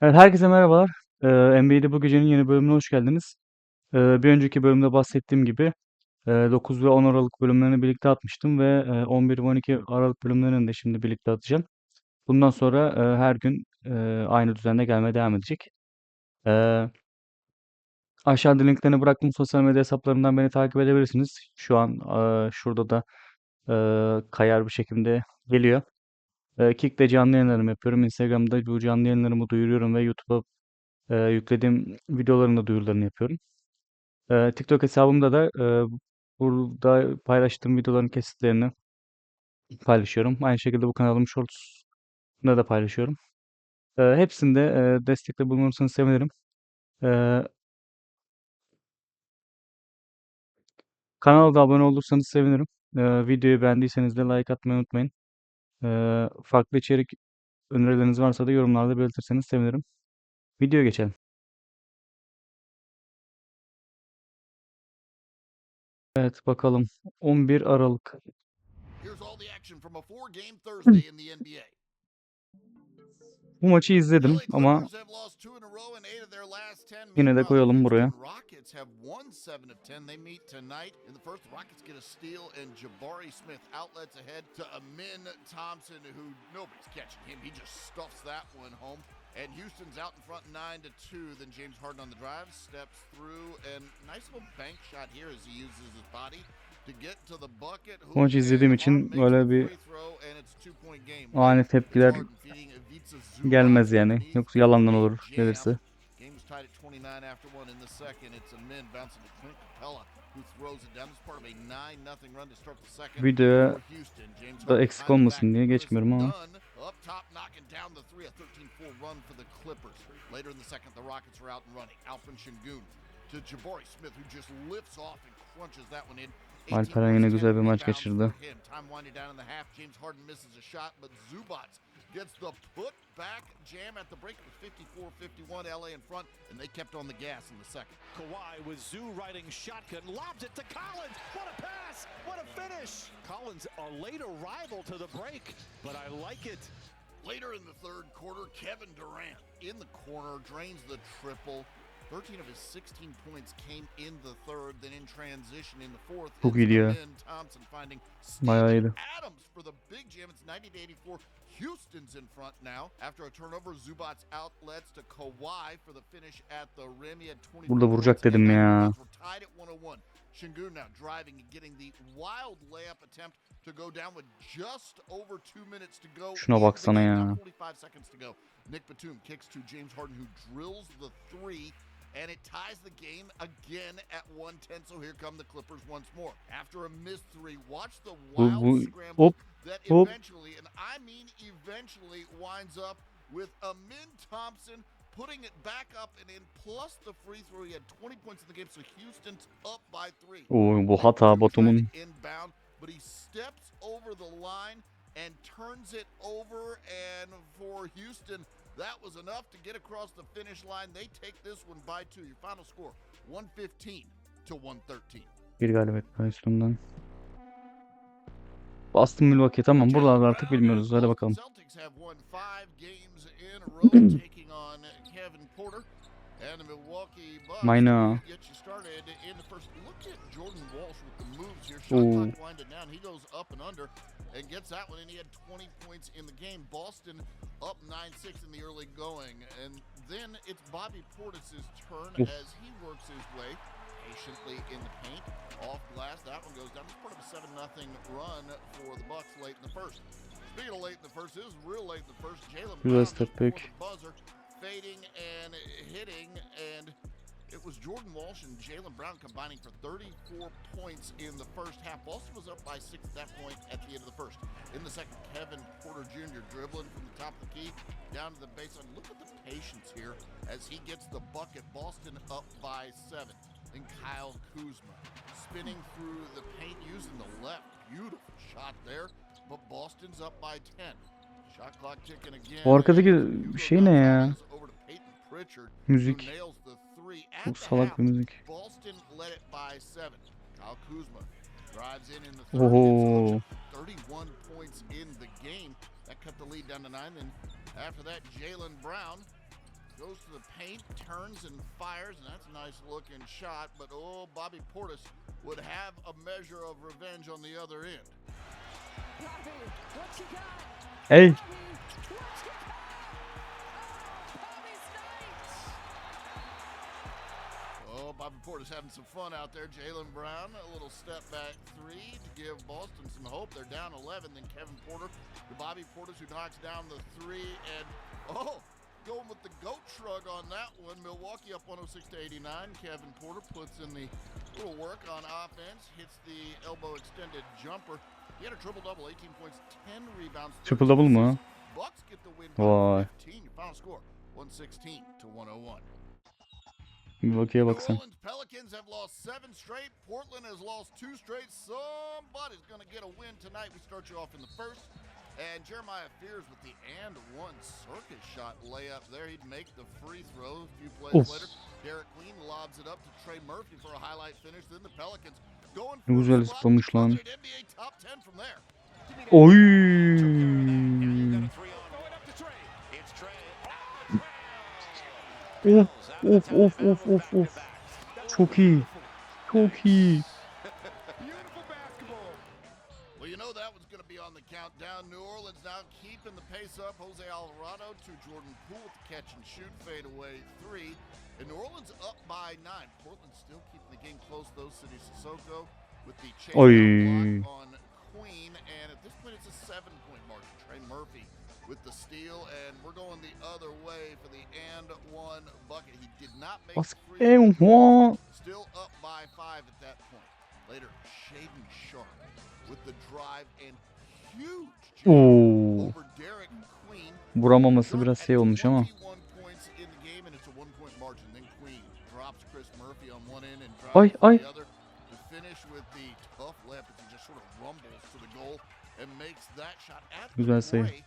Evet, herkese merhabalar. NBA'de bu gecenin yeni bölümüne hoş geldiniz. Bir önceki bölümde bahsettiğim gibi 9 ve 10 Aralık bölümlerini birlikte atmıştım ve 11 ve 12 Aralık bölümlerini de şimdi birlikte atacağım. Bundan sonra her gün aynı düzenle gelmeye devam edecek. E, Aşağıda linklerini bıraktım. Sosyal medya hesaplarından beni takip edebilirsiniz. Şu an şurada da kayar bir şekilde geliyor. Kick'te canlı yayınlarımı yapıyorum. Instagram'da bu canlı yayınlarımı duyuruyorum ve YouTube'a yüklediğim videoların da duyurularını yapıyorum. TikTok hesabımda da burada paylaştığım videoların kesitlerini paylaşıyorum. Aynı şekilde bu kanalım Shorts'da da paylaşıyorum. Hepsinde destekte bulunursanız sevinirim. E, Kanala da abone olursanız sevinirim. Videoyu beğendiyseniz de like atmayı unutmayın. Farklı içerik önerileriniz varsa da yorumlarda belirtirseniz sevinirim. Videoya geçelim. Evet bakalım. 11 Aralık. Bu maçı izledim ama yine de koyalım buraya. Rockets have won 7 of 10. They meet tonight. In the first, the Rockets get a steal, and Jabari Smith outlets ahead to Amin Thompson, who nobody's catching him. He just stuffs that one home. And Houston's out in front 9-2. Then James Harden on the drive steps through, and nice little bank shot here as he uses his body to get to the bucket. Bu maçı izlediğim için Makes the böyle bir free throw, and it's a 2-point game. ani It's tepkiler Harden feeding Ivica Zubac gelmez yani. underneath Yoksa for yalandan a olur jam. gelirse. Game was tied at 29 after one in the second. It's a min bouncing to Clint Capella, who throws it down. It's part of a 9-0 run to start the second Videoya for Houston. James da Harden eksik behind the back olmasın diye to Chris geçmiyorum ama. Dunn. Up top, knocking down the three. A 13-4 run for the Clippers. Later in the second, the Rockets are out and running. Alperen Şengün to Jabari Smith, who just lifts off and crunches that one in. 18 Alperen points, yine 10 güzel bir maç rebounds geçirdi. for him. Time winding down in the half. James Harden misses a shot, but Zubac gets the put-back jam at the break. It was 54-51, LA in front, and they kept on the gas in the second. Kawhi with Zoo riding shotgun, lobs it to Collins. What a pass! What a finish! Collins, a late arrival to the break, but I like it. Later in the third quarter, Kevin Durant in the corner drains the triple. 13 of his 16 points came in the third, then in transition in the fourth. Çok iyiydi ya. Amin Thompson finding Bayağı Steven iyiydi. Adams for the big jam. It's 90-84. Houston's in front now. After a turnover, Zubac outlets to Kawhi for the finish at the rim. He had 24 Burada vuracak points, and dedim that ya. rebounds were tied at 101. Şengün now driving and getting the wild layup attempt to go down with just over 2 minutes to go. Şuna in the baksana game. ya. Now 45 seconds to go. Nick Batum kicks to James Harden, who drills the three, and it ties the game again at 110. So here come the Clippers once more. After a missed three, watch the wild Bu scramble hop that hop. eventually, and I mean eventually, winds up with Amin Thompson putting it back up and in, plus the free throw. He had 20 points in the game, so Houston's up by 3. Bu hata Batum'un. Inbound, but he steps over the line and turns it over, and for Houston, that was enough to get across the finish line. They take this one by 2. Your final score, 115-113. Bir galibiyet daha üstünden. Boston Milwaukee, tamam buralarda artık bilmiyoruz. Hadi bakalım. Celtics have won 5 games in a row, taking on Kevin Porter and the Milwaukee Bucks. Mayna. Get you started in the first. Look at Jordan Walsh with the moves here. Shot clock winding down. He goes up and under and gets that one, and he had 20 points in the game. Boston up 9-6 in the early going, and then it's Bobby Portis's turn as he works his way patiently in the paint. Off glass, that one goes down. It's part of a 7-0 run for the Bucks late in the first. Speaking of late in the first, this is real late in the first. Jaylen Brown just before the buzzer, fading and hitting, and it was Jordan Walsh and Jaylen Brown combining for 34 points in the first half. Boston was up by 6 at that point at the end of the first. In the second, Kevin Porter Jr. dribbling from the top of the key down to the baseline. Look at the patience here as he gets the bucket. Boston up by 7. And Kyle Kuzma spinning through the paint using the left. Beautiful shot there, but Boston's up by 10. Shot clock ticking again. Bu arkadaki şey ne ya? Müzik. Çok salak bir müzik. Boston led it by 7. Kyle Kuzma drives in the Oho. 31 points in the game. That cut the lead down to 9. And after that, Jaylen Brown Goes to the paint, turns and fires, and that's a nice looking shot. But oh, Bobby Portis would have a measure of revenge on the other end. Bobby, what you got? Hey. Bobby, what you got? Oh, Bobby's night. Oh, Bobby Portis having some fun out there. Jaylen Brown, a little step back three to give Boston some hope. They're down 11. Then Kevin Porter to Bobby Portis, who knocks down the three. And, oh, going with the goat shrug on that one. Milwaukee up 106-89. Kevin Porter puts in the little work on offense, hits the elbow extended jumper. He had a triple-double, 18 points, 10 rebounds. Triple double mu? Bucks get the win Vay. by 15. Your final score, 116-101. Milwaukee'ye New bak sen. Orleans Pelicans have lost 7 straight. Portland has lost 2 straight. Somebody's going to get a win tonight. We start you off in the first. And Jeremiah Fears with the and one circus shot layup there. He'd make the free throw. A few plays Of. later, Derek Queen lobs it up to Trey Murphy for a highlight finish. Then the Pelicans going Ne for güzel a spot zıplamış lan. coveted NBA top 10 from there. Oy. Now you got a 3 on going up to Trey. It's Trey. Of of of of of of. Çok iyi. Çok iyi. Beautiful basketball. Well, you know that one's going to be on the countdown. New Orleans now keeping the pace up. Jose Alvarado to Jordan Poole with the catch and shoot fadeaway 3. And New Orleans up by 9. Portland still keeping the game close, though. City Sissoko with the chase Oy. block on Queen. And at this point, it's a 7-point margin. Trey Murphy with the steal. And we're going the other way for the and one bucket. He did not make Bas the free throw. en Still up by 5 at that point. Later, Shaden Sharp with the drive and huge jump Oo. over Derek Queen. Vuramaması Sharp biraz at şey olmuş ama. 21 points in the game, and it's a 1-point margin. Then Queen drops Chris Murphy on one end and Ay, drives on ay. the other to finish with the tough left as he just sort of rumbles to the goal and makes that shot at the Güzel sayı. break.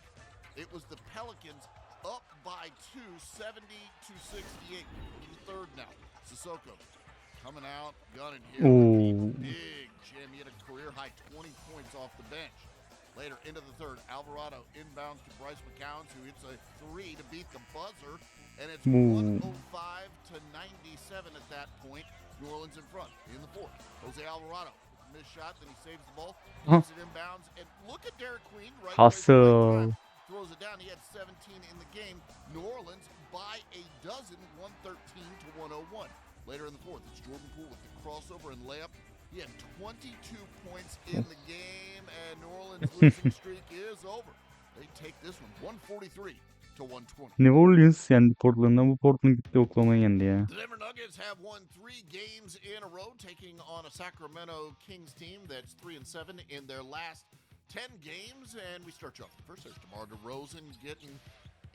It was the Pelicans up by 2, 70-68. In the third now. Sissoko coming out, gunning here. Ooh. Big jam. He had a career-high 20 points off the bench. Later into the third, Alvarado inbounds to Bryce McCown, who hits a 3 to beat the buzzer. And it's Ooh. 105-97 at that point. New Orleans in front in the fourth. Jose Alvarado with a missed shot, then he saves the ball, Huh. puts it inbounds, and look at Derek Queen right Hustle. right throws it down. He had 17 in the game. New Orleans by a dozen, 113-101. Later in the fourth, it's Jordan Poole with the crossover and layup. He had 22 points in the game, and New Orleans' losing streak is over. They take this one, 143-120. New Orleans yendi Portland'dan. Bu Portland gitti Oklahoma'yı yendi ya. The Denver Nuggets have won 3 games in a row, taking on a Sacramento Kings team that's 3-7 in their last 10 games. And we start you off first. There's DeMar DeRozan getting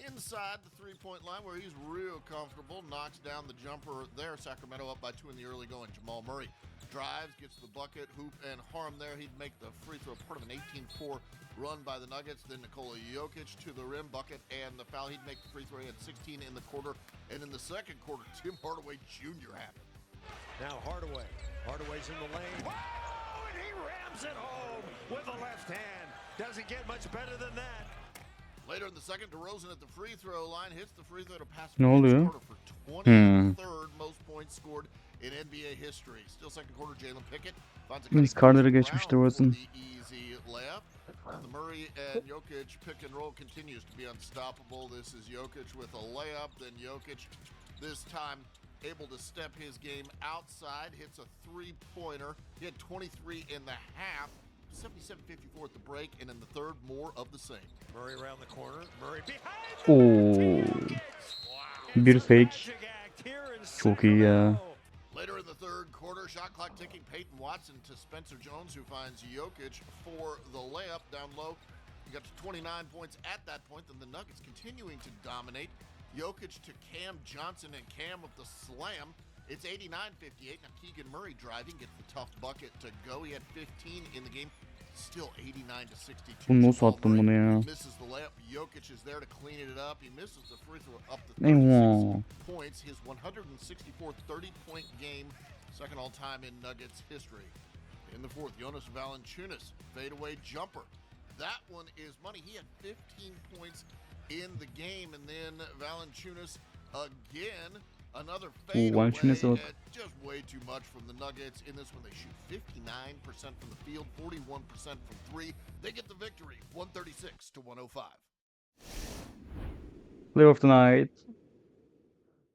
inside the three-point line where he's real comfortable, knocks down the jumper there. Sacramento up by 2 in the early going. Jamal Murray drives, gets the bucket, hoop, and harm there. He'd make the free throw, part of an 18-4 run by the Nuggets. Then Nikola Jokic to the rim, bucket, and the foul. He'd make the free throw. He had 16 in the quarter. And in the second quarter, Tim Hardaway Jr. happened. Now Hardaway. Hardaway's in the lane. Oh, and he rams it home with the left hand. Doesn't get much better than that. Later in the second, DeRozan at the free throw line hits the free throw to pass Ne oluyor? Carter for 23rd most points scored in NBA history. Still second quarter, Jalen Pickett finds a Vince cutting Carter'ı Chris geçmiş Brown for DeRozan. the easy layup. The Murray and Jokic pick and roll continues to be unstoppable. This is Jokic with a layup. Then Jokic, this time able to step his game outside, hits a three-pointer. He had 23 in the half. 77-54 at the break, and in the third, more of the same. Murray around the corner. Murray behind. Oo. Bir fake. Çok iyi ya. Later in the third quarter, shot clock ticking. Peyton Watson to Spencer Jones, who finds Jokic for the layup down low. He got to 29 points at that point. Then the Nuggets continuing to dominate. Jokic to Cam Johnson, and Cam with the slam. It's 89-58. Now Keegan Murray driving, gets the tough bucket to go. He had 15 in the game. Still 89-62. Bunu nasıl attın bunu ya? Misses the layup. Jokic is there to clean it up. He misses the free throw up to Eyvah. 36 points. His 164th 30-point game, second all-time in Nuggets history. In the fourth, Jonas Valanciunas, fadeaway jumper. That one is money. He had 15 points in the game, and then Valanciunas again. Another Valanciunas'a fadeaway, bak. just way too much from the Nuggets. In this one, they shoot 59% from the field, 41% from three. They get the victory, 136 to 105. Player of the night.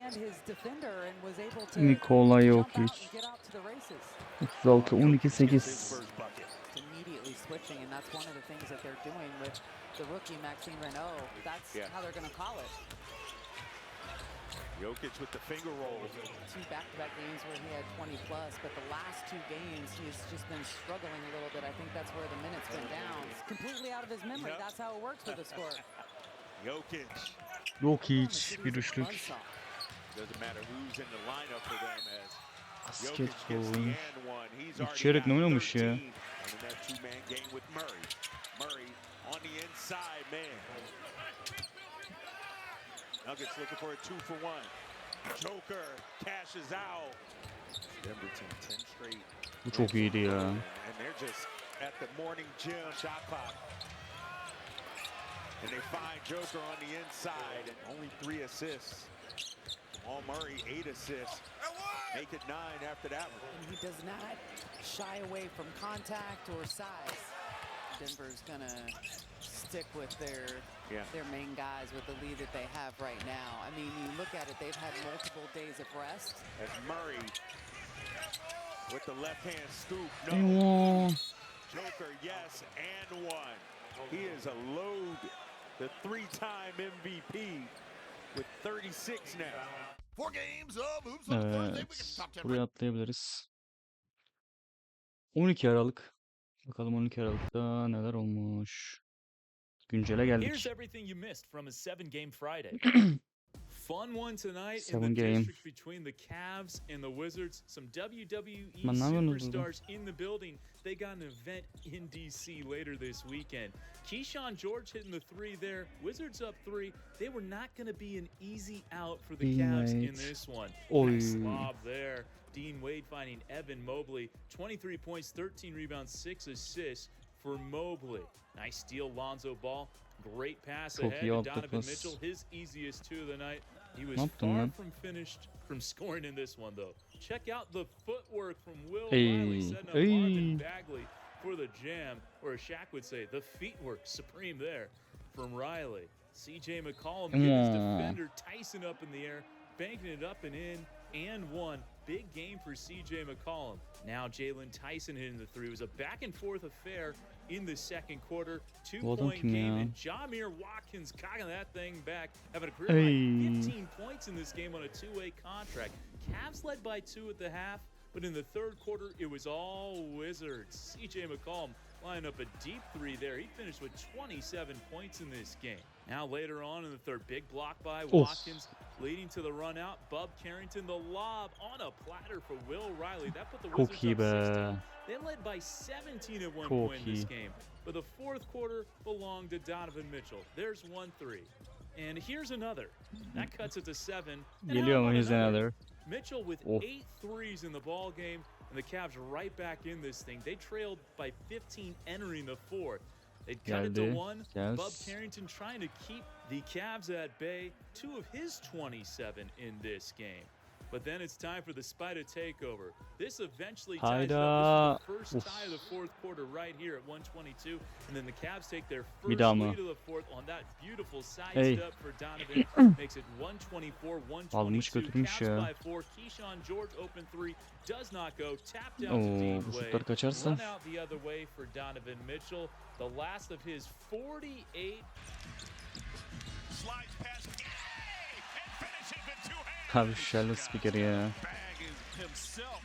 And his defender and was able to Nikola jump out Jokic. and get out to the races. 36 Gets his 12-8. first bucket. Immediately switching, and that's one of the things that they're doing with the rookie Maxime Renaud. That's how they're going to call it. Jokic with the finger roll. 2 back-to-back games where he had 20 plus, but the last 2 games he's just been struggling a little bit. I think that's where the minutes went down. It's completely out of his memory. That's how it works with the score. Jokic. Jokic bir üçlük. Doesn't matter who's in the lineup for them as Jokic gets the Basketbol. and one. He's already İçerek ne got oynamış 13. ya? And in that two-man game with Murray. Murray on the inside, man. Nuggets looking for a 2-for-1. Joker cashes out. Denver team 10 straight. Bu çok iyiydi ya. And they're just at the morning gym shot clock. And they find Joker on the inside and only 3 assists. All Murray 8 assists. Make it 9 after that one. He does not shy away from contact or size. Denver's gonna stick with their main guys with the lead that they have right now. I mean, you look at it, they've had multiple days of rest. As Murray with the left hand scoop. No. Eyvah. Joker, yes, and one. He is a load. The 3-time MVP with 36 now. 4 games of Hoops on Thursday. We get Evet. the top 10 Buraya atlayabiliriz. 12 Aralık. Bakalım 12 Aralık'ta neler olmuş. Güncele Here's geldik. everything you missed from a 7-game Friday. Fun one tonight in 7 the game. district between the Cavs and the Wizards. Some WWE Ben ne yapıyorsunuz burada? superstars in the building. They got an event in DC later this weekend. Keyshawn George hitting the 3 there. Wizards up 3. They were not going to be an easy out for the Cavs in this one. Oy. Nice lob there. Dean Wade finding Evan Mobley. 23 points, 13 rebounds, 6 assists for Mobley. Nice steal, Lonzo Ball. Great pass Çok ahead iyi to altta Donovan pas. Mitchell. His easiest 2 of the night. He was Ne yaptın far lan? from finished from scoring in this one, though. Check out the footwork from Will Hey, Riley setting up hey. Marvin Bagley for the jam, or as Shaq would say, the feet work supreme there from Riley. CJ McCollum getting his defender Tyson up in the air, banking it up and in, and one. Big game for CJ McCollum. Now Jalen Tyson hitting the 3. It was a back-and-forth affair in the second quarter. Bu adam 2-point kim game, ya? and Jameer Watkins cocking that thing back, having a career high 15 points in this game on a 2-way contract. Cavs led by 2 at the half, but in the third quarter, it was all Wizards. CJ McCollum lining up a deep 3 there. He finished with 27 points in this game. Now later on in the third, big block by Watkins, leading to the run out. Bub Carrington, the lob on a platter for Will Riley. That put the Çok Wizards iyi up be. 16. They led by 17 at one Çok point in this iyi. game. But the fourth quarter belonged to Donovan Mitchell. There's 1-3. And here's another. That cuts it to 7. And Geliyor how mu? about Here's another. Mitchell with Oh. 8 threes in the ball game, and the Cavs right back in this thing. They trailed by 15 entering the fourth. They cut it to Geldi. 1. Yes. Bub Carrington trying to keep the Cavs at bay. 2 of his 27 in this game. But then it's time for the Spider takeover. This eventually ties it up. This is the first tie of the fourth quarter right here at 122. And then the Cavs take their first daha mı? lead of the fourth on that beautiful side Hey. step for Donovan. Makes it 124-122. Almış götürmüş Cavs ya. by 4. Keyshawn George open 3 does not go. Tapped out to Oo, Dean bu Wade. şutlar kaçarsa. Run out the other way for Donovan Mitchell. The last of his 48. Slides past and finishes with 2 hands. Abi Sheldon Speaker ya. Bag is himself.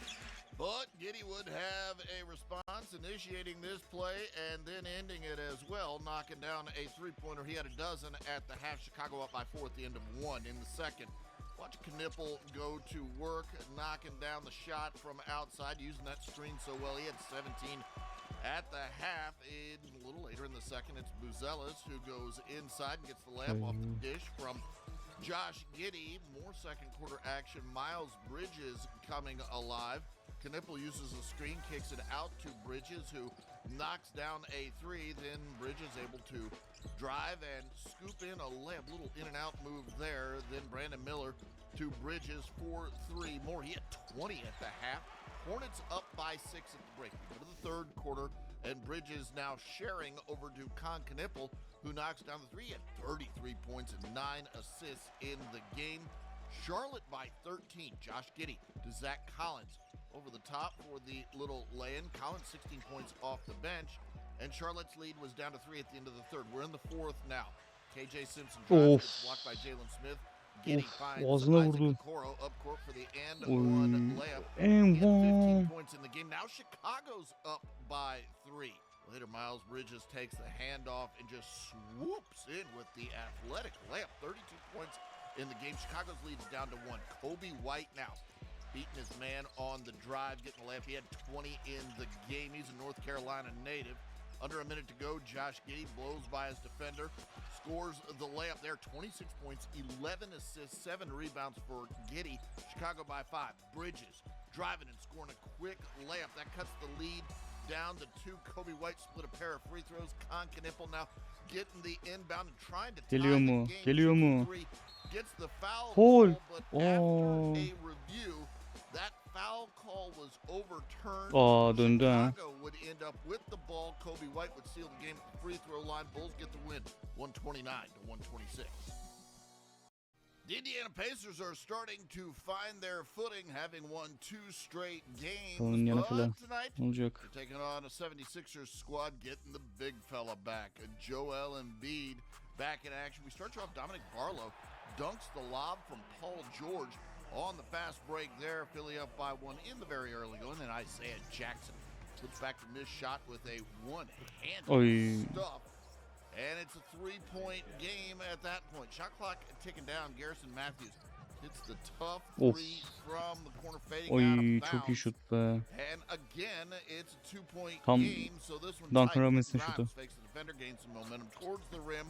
But Giddey would have a response initiating this play and then ending it as well, knocking down a 3-pointer. He had a dozen at the half. Chicago up by 4 at the end of 1 in the second. Watch Knipple go to work, knocking down the shot from outside, using that screen so well. He had 17 at the half. A little later in the second, it's Buzelis who goes inside and gets the layup off the dish from Josh Giddey. More second quarter action. Miles Bridges coming alive. Knipple uses a screen, kicks it out to Bridges, who knocks down a three. Then Bridges able to drive and scoop in a layup, little in and out move there. Then Brandon Miller to Bridges for three more. He had 20 at the half. Hornets up by 6 at the break. We go to the third quarter, and Bridges now sharing over to Knipple, who knocks down the three. He had 33 points and 9 assists in the game. Charlotte by 13. Josh Giddey to Zach Collins over the top for the little lay-in. Collins 16 points off the bench, and Charlotte's lead was down to 3 at the end of the third. We're in the fourth now. KJ Simpson drives, gets blocked by Jalen Smith. Giddey finds ağzına Isaac vurdu. Okoro up court for the and one layup. And He had 15 one. points in the game. Now Chicago's up by 3. Later, Miles Bridges takes the handoff and just swoops in with the athletic layup. 32 points in the game. Chicago's lead is down to 1. Kobe White now beating his man on the drive, getting the layup. He had 20 in the game. He's a North Carolina native. Under a minute to go, Josh Giddey blows by his defender, scores the layup there. 26 points, 11 assists, 7 rebounds for Giddey. Chicago by 5. Bridges driving and scoring a quick layup. That cuts the lead down to 2. Kobe White split a pair of free throws. Knipple now getting the inbound and trying to tie Geliyor the mu? game. Geliyor mu? Three. Gets the foul Foul. call, but after Oh. a review, that foul call was overturned. Döndü ha. Chicago would end up with the ball. Kobe White would seal the game at the free throw line. Bulls get the win, 129 to 126. The Indiana Pacers are starting to find their footing, having won 2 straight games. Onun yanı But falan tonight, olacak. they're taking on a 76ers squad, getting the big fella back. Joel Embiid back in action. We start you off. Dominic Barlow dunks the lob from Paul George on the fast break there. Philly up by 1 in the very early going. Then Isaiah Jackson flips back from missed shot with a one-handed Oy. stuff. And it's a 3-point game at that point. Shot clock ticking down. Garrison Matthews hits the tough Of. 3 from the corner, fading out Oy, of çok iyi bounds. şut be. And again, it's a 2-point Tam game, so this one Duncan tight. Robinson'ın Grimes şutu. fakes the defender, gains some momentum towards the rim.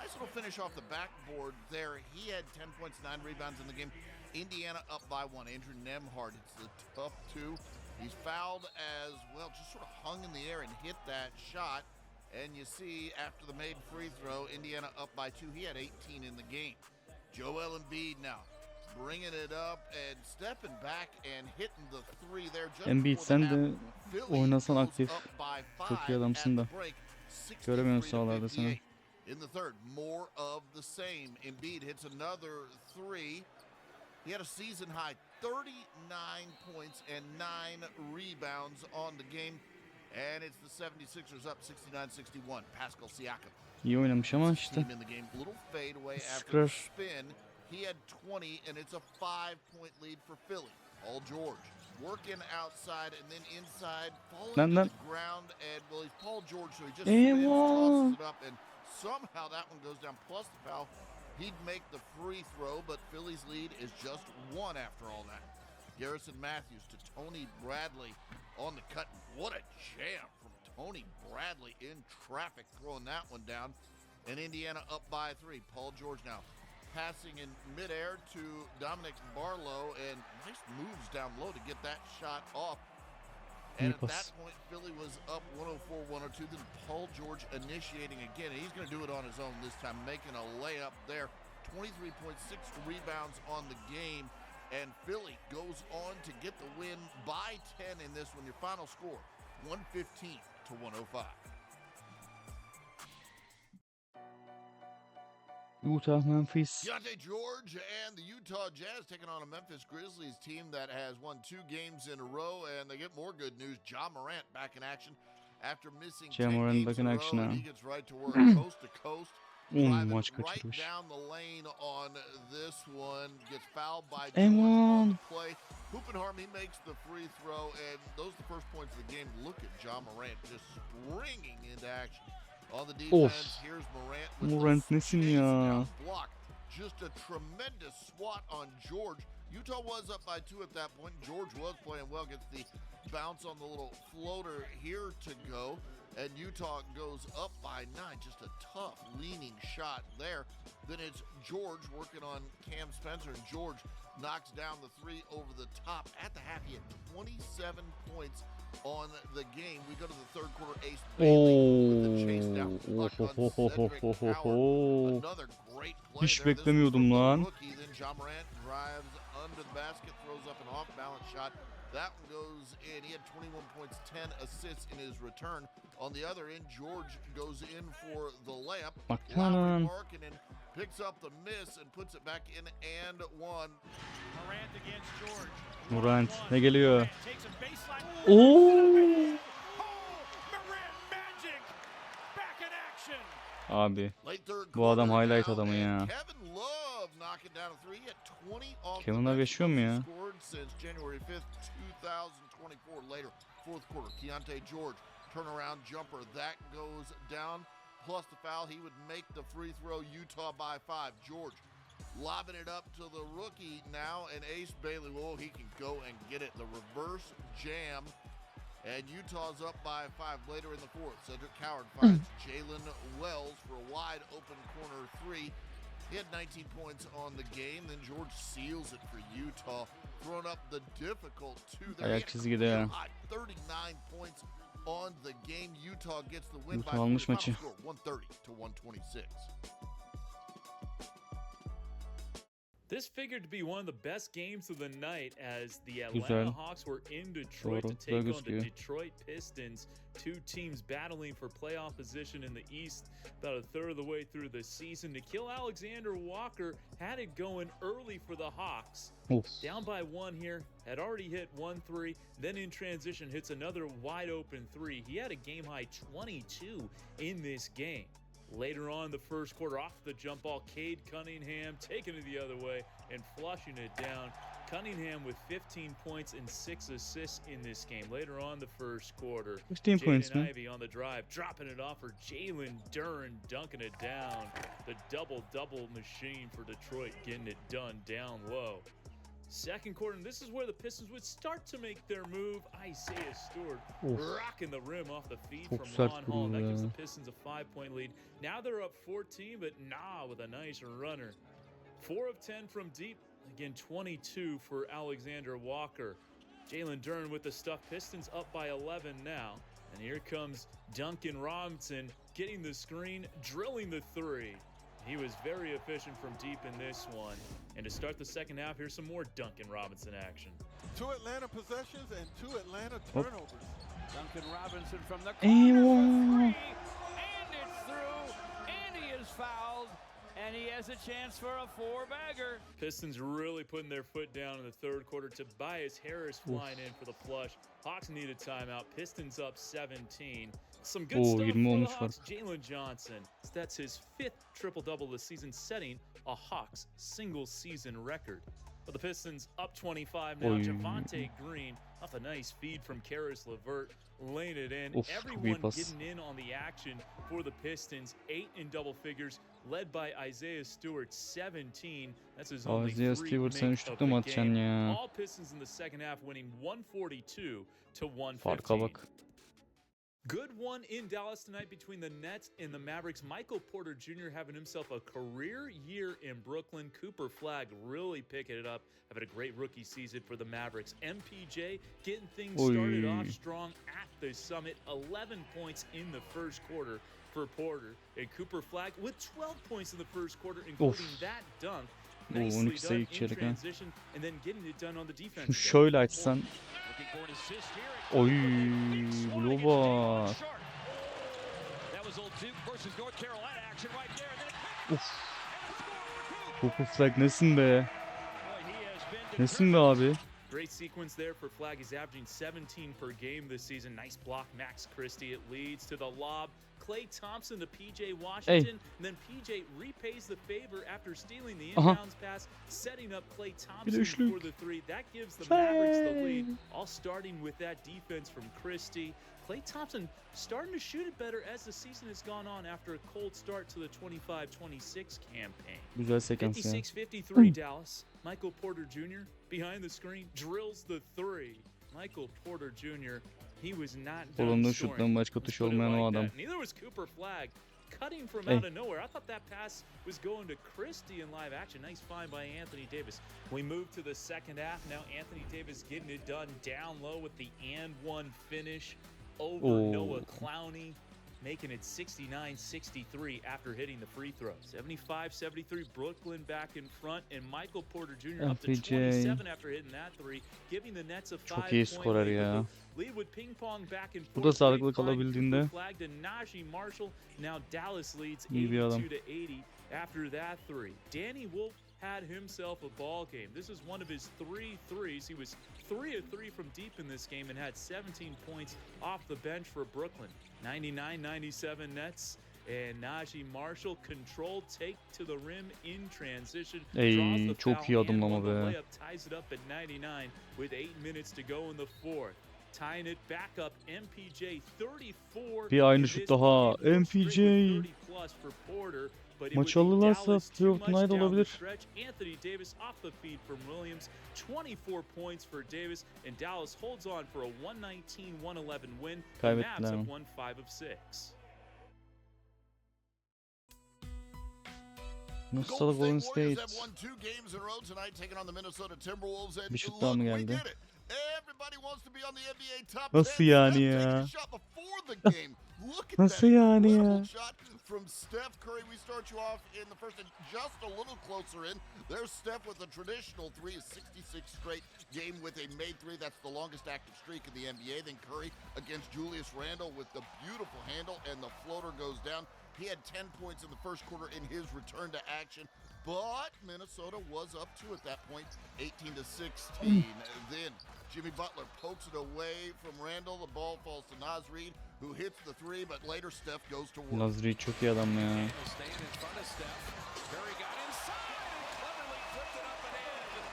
Nice little finish off the backboard there. He had 10 points, 9 rebounds in the game. Indiana up by 1. Andrew Nembhard, it's the tough 2. He's fouled as well, just sort of hung in the air and hit that shot. And you see, after the made free throw, Indiana up by 2. He had 18 in the game. Joel Embiid now bringing it up and stepping back and hitting the 3 there. Just Embiid, before sen the de half. Philly oynasan goes aktif. up by 5 Çok iyi adamsın da. at the break, Göremiyoruz 63 to sahalarda seni. 58. In the third, more of the same. Embiid hits another 3. He had a season high 39 points and 9 rebounds on the game. And it's the 76ers up 69-61. Pascal Siakam. İyi oynamış ama işte. Team in the game. Little fade away after the Scrap. spin. He had 20, and it's a 5-point lead for Philly. Paul George working outside and then inside, falling Lan, to lan. the ground. And well, he's Paul George, so he just Eyvah. spins, tosses it up, and somehow that one goes down. Plus the foul, he'd make the free throw, but Philly's lead is just 1 after all that. Garrison Matthews to Tony Bradley on the cut. What a jam from Tony Bradley in traffic, throwing that one down. And Indiana up by 3. Paul George now passing in midair to Dominic Barlow, and nice moves down low to get that shot off. And at that point, Philly was up 104-102. Then Paul George initiating again, and he's going to do it on his own this time, making a layup there. 23.6 rebounds on the game. And Philly goes on to get the win by 10 in this one. Your final score, 115 to 105. Utah, Memphis. Deontay George and the Utah Jazz taking on a Memphis Grizzlies team that has won 2 games in a row, and they get more good news. Ja Morant back in action after missing 10 Morant games back in in a action, row, and ha. he gets right to work coast to coast. Driving Maç right kaçırmış. down the lane on this one, gets fouled by Amen. George on the play. Hoopenharm, he makes the free throw, and those are the first points of the game. Look at Ja Morant just springing into action. On the defense, here's Morant with Morant the nesin chase ya? down block. Just a tremendous swat on George. Utah was up by 2 at that point. George was playing well, gets the bounce on the little floater here to go. and Utah goes up by 9. Just a tough leaning shot there. Then it's George working on Cam Spencer, and George knocks down the 3 over the top. At the half, he had 27 points on the game. We go to the third quarter. Ace Bailey with the chase down puck on Cedric Howard. Another great play Hiç there. This is beklemiyordum from the lan. rookie. Then John Morant drives under the basket, throws up an off-balance shot. That one goes in. He had 21 points, 10 assists in his return. On the other end, George goes in for the layup. Lowry Markkanen picks up the miss and puts it back in and one. Morant against George. Morant ne geliyor? Takes a baseline. Oo! Morant magic. Back in action. Abi Late third bu adam quarter highlight now, adamı and ya. Kevin Love knocking down a 3. He had 20 off Kevin the Love bench, yaşıyor mu ya? scored since January 5th, 2024. Later, fourth quarter, Keontae George turnaround jumper that goes down. Plus the foul, he would make the free throw. Utah by 5. George lobbing it up to the rookie now, and Ace Bailey, well, he can go and get it. The reverse jam, and Utah's up by 5 later in the fourth. Cedric Howard finds Jalen Wells for a wide open corner 3. He had 19 points on the game. Then George seals it for Utah, throwing up the difficult 2 there. Ayak çizgide ya. 39 points on the game. Utah gets the win by Utah almış 40. maçı. Final score 130-126. This figured to be one of the best games of the night as the Güzel. Atlanta Hawks were in Detroit Doğru, to take böyle on the gözüküyor. Detroit Pistons. Two teams battling for playoff position in the East about a third of the way through the season. Nikhil Alexander Walker had it going early for the Hawks. Of. Down by 1 here, had already hit 1-3, then in transition hits another wide open 3. He had a game high 22 in this game. Later on the first quarter, off the jump ball, Cade Cunningham taking it the other way and flushing it down. Cunningham with 15 points and 6 assists in this game. Later on the first quarter, 15 points Jaden mi? Ivey on the drive, dropping it off for Jalen Duren, dunking it down. The double-double machine for Detroit, getting it done down low. Second quarter, and this is where the Pistons would start to make their move. Isaiah Stewart Of. rocking the rim off the feed Çok from sert Lon Hall. vuruyor That gives ya. the Pistons a 5-point lead. Now they're up 14, but Nah with a nice runner. 4 of 10 from deep. Again, 22 for Alexander Walker. Jalen Duren with the stuff. Pistons up by 11 now. And here comes Duncan Robinson getting the screen, drilling the 3. He was very efficient from deep in this one. And to start the second half, here's some more Duncan Robinson action. 2 Atlanta possessions and 2 Atlanta turnovers. Duncan Robinson from the corner for Eyvah. 3, and it's through, and he is fouled, and he has a chance for a 4-bagger. Pistons really putting their foot down in the third quarter. Tobias Harris flying in for the flush. Hawks need a timeout. Pistons up 17. Some good stuff 20 for the olmuş Hawks. Jalen Johnson. That's his 5th triple-double this season, setting a Hawks single-season record. But the Pistons up 25 now. Oy. Javonte Green off a nice feed from Karis LeVert, laying it in. Of, çok iyi Everyone pas. getting in on the action for the Pistons. 8 in double figures, led by Isaiah Stewart, 17. That's his only Isaiah 3 Stewart, sen make üçlük of de mi the atacaksın game. ya? All Pistons in the second half winning 142 to 115. Farka bak. Good one in Dallas tonight between the Nets and the Mavericks. Michael Porter Jr. having himself a career year in Brooklyn. Cooper Flagg really picking it up, having a great rookie season for the Mavericks. MPJ getting things started Oy. off strong at the Summit. 11 points in the first quarter for Porter. And Cooper Flagg with 12 points in the first quarter, including that dunk. Nicely 12 sayı done in içerik ha. transition, and then getting it done on the defense. Şimdi şöyle açsan. Oy, bloğa bak. Of. Cooper Flagg nesin be? Nesin be abi? Great sequence there for Flagg. He's averaging 17 per game this season. Nice block, Max Christie. It leads to the lob. Klay Thompson to PJ Washington. And then PJ repays the favor after stealing the inbounds pass, setting up Klay Thompson üçlük. for the 3. That gives the Mavericks the lead. All starting with that defense from Christie. Klay Thompson starting to shoot it better as the season has gone on after a cold start to the 25-26 campaign. Güzel sekans ya. 56-53 Dallas. Michael Porter Jr. behind the screen drills the 3. Michael Porter Jr., he was not Bulunduğu done şuttan scoring. başka Let's tuş put it olmayan o like adam. that. Neither was Cooper Flagg. Cutting from Hey. out of nowhere. I thought that pass was going to Christie in live action. Nice find by Anthony Davis. We move to the second half. Now Anthony Davis getting it done down low with the and one finish over Noah Clowney, making it 69-63 after hitting the free throw. 75-73, Brooklyn back in front, and Michael Porter Jr. up to 27 after hitting that three, giving the Nets a 5-point skorer ya. lead with ping pong back and Bu forth. da sağlıklı kalabildiğinde Flag to Najee Marshall. Now Dallas leads iyi bir adam. 82-80 after that three. Danny Wolf had himself a ball game. This is one of his 3 threes. He was 3 of 3 from deep in this game and had 17 points off the bench for Brooklyn. 99-97 Nets. And Najee Marshall control take to the rim in transition. Draws the çok foul iyi and adımlama one. The be. layup ties it up at 99 with 8 minutes to go in the fourth. Tying it back up, MPJ 34. Bir aynı şut daha. MPJ. Maç alırlarsa playoff tonight olabilir. Anthony Davis off the feed from Williams. 24 points for Davis, and Dallas holds on for a 119-111 win. The Mavs have won 5 of 6. Minnesota Golden State. Bir şut daha mı geldi? Nasıl yani ya? Nasıl yani ya? From Steph Curry, we start you off in the first and just a little closer in. There's Steph with a traditional three, a 66 straight game with a made three. That's the longest active streak in the NBA. Then Curry against Julius Randle with the beautiful handle, and the floater goes down. He had 10 points in the first quarter in his return to action, but Minnesota was up 2 at that point, 18-16. Then Jimmy Butler pokes it away from Randle. The ball falls to Naz Reid, who hits the three, but later Steph goes to work. Naz Reid çok iyi adam ya.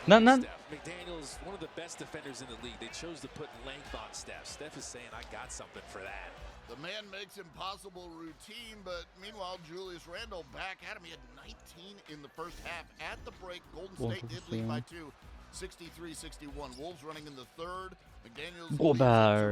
Lan. McDaniels, one of the best defenders in the league. They chose to put length on Steph. Steph is saying, I got something for that. The man makes impossible routine, but meanwhile, Julius Randle back at him. He had 19 in the first half. At the break, Golden State did lead by 2, 63-61. Wolves running in the third. McDaniels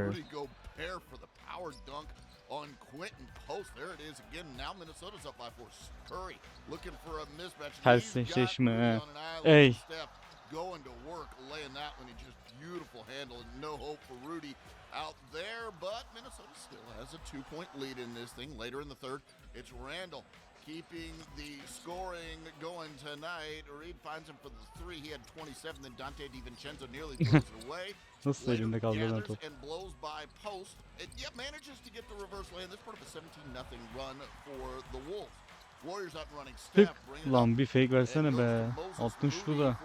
Rudy Gobert for the power dunk on Quentin Post. There it is again. Now Minnesota's up by 4. Curry looking for a mismatch. Eşleşme. Ey. Steph going to work, laying that one. He just beautiful handle and no hope for Rudy out there, but Minnesota still has a 2-point lead in this thing. Later in the third, it's Randle keeping the scoring going tonight. Reed finds him for the 3. He had 27. Then Dante DiVincenzo nearly throws it away. Nasıl elinde kaldı lan top? And blows by Post. And manages to get the reverse lay. And this part of a 17-0 run for the Wolves. Warriors up running. Steph Lan bir fake versene be. Attın şunu da.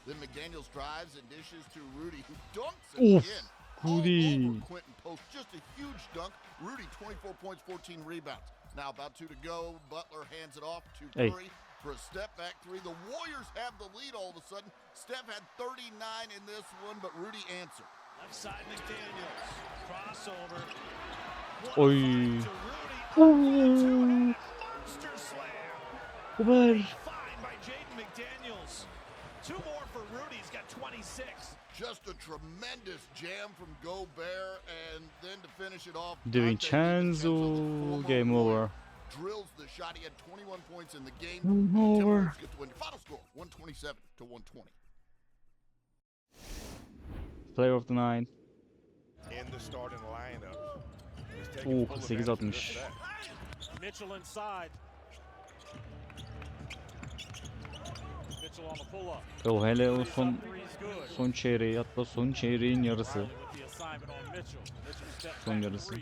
Then McDaniels drives and dishes to Rudy, who dunks it again. Rudy. Quentin Post, just a huge dunk. Rudy, 24 points, 14 rebounds. Now about 2 to go. Butler hands it off to Curry for a step back 3. The Warriors have the lead all of a sudden. Steph had 39 in this one, but Rudy answered. Left side McDaniels. Crossover. Oy. Monster slam. Haber. Fine by Jaden McDaniels. 2 more for Rudy. He's got 26. Just a tremendous jam from Gobert, and then to finish it off, DiVincenzo. Game over. Drills the shot. He had 21 points in the game. Game over. Get the win. Final score 127-120. Player of the night. In the starting lineup. 48-60. Mitchell inside. Mitchell on the pull up. O hele o son çeyreği, hatta son çeyreğin yarısı. Son yarısı.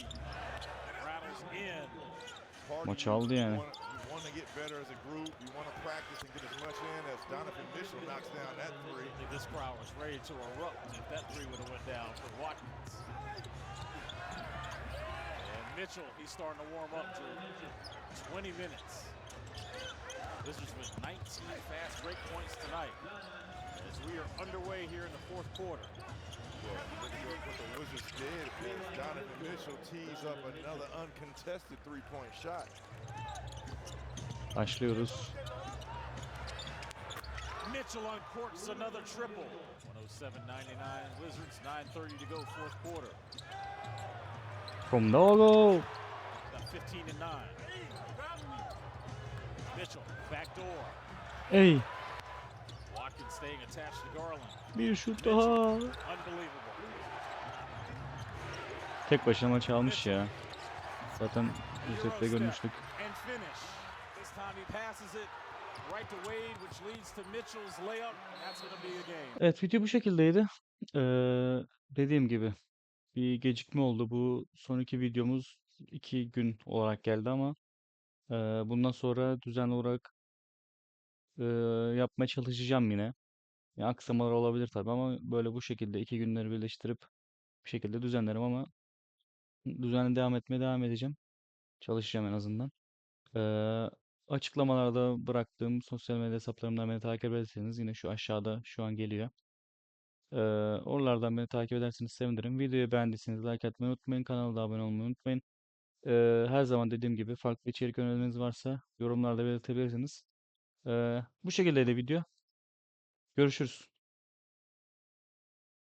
Maç aldı yani. Mitchell, he's starting to warm up, Drew. 20 minutes. This has been 19 fast break points tonight as we are underway here in the fourth quarter. Yeah, look at what the Wizards did. Donovan Mitchell tees up another uncontested 3-point shot. Başlıyoruz. Mitchell uncorks another triple. 107-99 Wizards, 9:30 to go, fourth quarter. From Dogo. Got 15 and 9. Mitchell, back door. Ey, Watkins staying attached to Garland. bir şut daha. Unbelievable. Tek başına maç almış ya. Zaten bu sette görmüştük. And finish. This time he passes it right to Wade, which leads to Mitchell's layup. That's going to be a game. Evet, video bu şekildeydi. Dediğim gibi bir gecikme oldu. Bu son iki videomuz 2 gün olarak geldi ama bundan sonra düzenli olarak eee, yapmaya çalışacağım yine. Ya, aksamalar olabilir tabii ama böyle bu şekilde 2 günleri birleştirip bir şekilde düzenlerim ama düzenli devam edeceğim. Çalışacağım en azından. Eee, Açıklamalarda bıraktığım sosyal medya hesaplarımdan beni takip ederseniz yine şu aşağıda şu an geliyor. Eee, Oralardan beni takip ederseniz sevinirim. Videoyu beğendiyseniz like atmayı unutmayın. Kanala da abone olmayı unutmayın. Her zaman dediğim gibi farklı içerik önerileriniz varsa yorumlarda belirtebilirsiniz. Bu şekildeydi video. Görüşürüz.